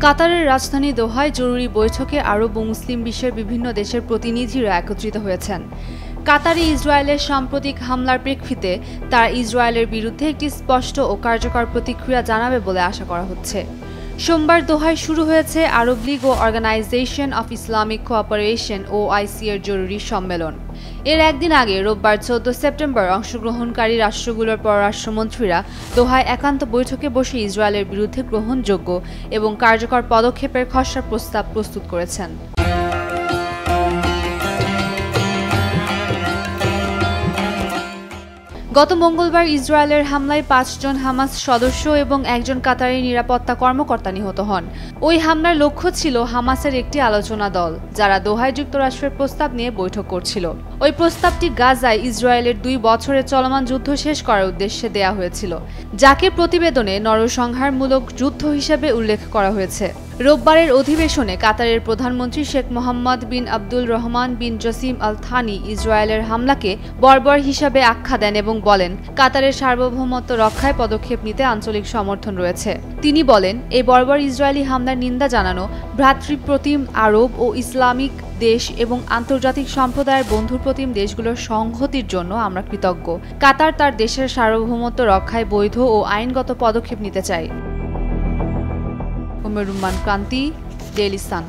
কাতারের রাজধানী দোহায় জরুরি বৈঠকে আরব ও মুসলিম বিশ্বের বিভিন্ন দেশের প্রতিনিধিরা একত্রিত হয়েছেন। কাতারে ইসরায়েলের সাম্প্রতিক হামলার প্রেক্ষিতে তারা ইসরায়েলের বিরুদ্ধে একটি স্পষ্ট ও কার্যকর প্রতিক্রিয়া জানাবে বলে আশা করা হচ্ছে। সোমবার দোহায় শুরু হয়েছে আরব লীগ ও Organisation of Islamic Cooperation (OIC) এর জরুরি সম্মেলন। এর একদিন আগে রোববার 14 সেপ্টেম্বর অংশগ্রহণকারী রাষ্ট্রগুলোর পররাষ্ট্রমন্ত্রীরা দোহায় একান্ত বৈঠকে বসে ইসরায়েলের বিরুদ্ধে গ্রহণযোগ্য এবং কার্যকর পদক্ষেপের খসড়া প্রস্তাব প্রস্তুত করেছেন। গত মঙ্গলবার ইসরায়েলের হামলায় 5 জন হামাস সদস্য এবং একজন কাতারি নিরাপত্তা কর্মকর্তা নিহত হন। ওই হামলার লক্ষ্য ছিল হামাসের একটি আলোচনা দল, যারা দোহায় যুক্তরাষ্ট্রের প্রস্তাব নিয়ে বৈঠক করছিল। ওই প্রস্তাবটি গাজায় ইসরায়েলের 2 বছরের চলমান যুদ্ধ শেষ করার উদ্দেশ্যে দেয়া হয়েছিল, যাকে প্রতিবেদনে নরসংহারমূলক যুদ্ধ হিসেবে উল্লেখ করা হয়েছে। রোববারের অধিবেশনে কাতারের প্রধানমন্ত্রী শেখ মোহাম্মদ বিন আব্দুল রহমান বিন জসিম আল থানি ইসরায়েলের হামলাকে বর্বর হিসাবে আখ্যা দেন এবং বলেন, কাতারের সার্বভৌমত্ব রক্ষায় পদক্ষেপ নিতে আঞ্চলিক সমর্থন রয়েছে। তিনি বলেন, এই বর্বর ইসরায়েলি হামলার নিন্দা জানানো ভ্রাতৃপ্রতিম আরব ও ইসলামিক দেশ এবং আন্তর্জাতিক সম্প্রদায়ের বন্ধুপ্রতিম দেশগুলোর সংহতির জন্য আমরা কৃতজ্ঞ। কাতার তার দেশের সার্বভৌমত্ব রক্ষায় বৈধ ও আইনগত পদক্ষেপ নিতে চায়। উমের রুম্মান ক্রান্তি, ডেইলি সান।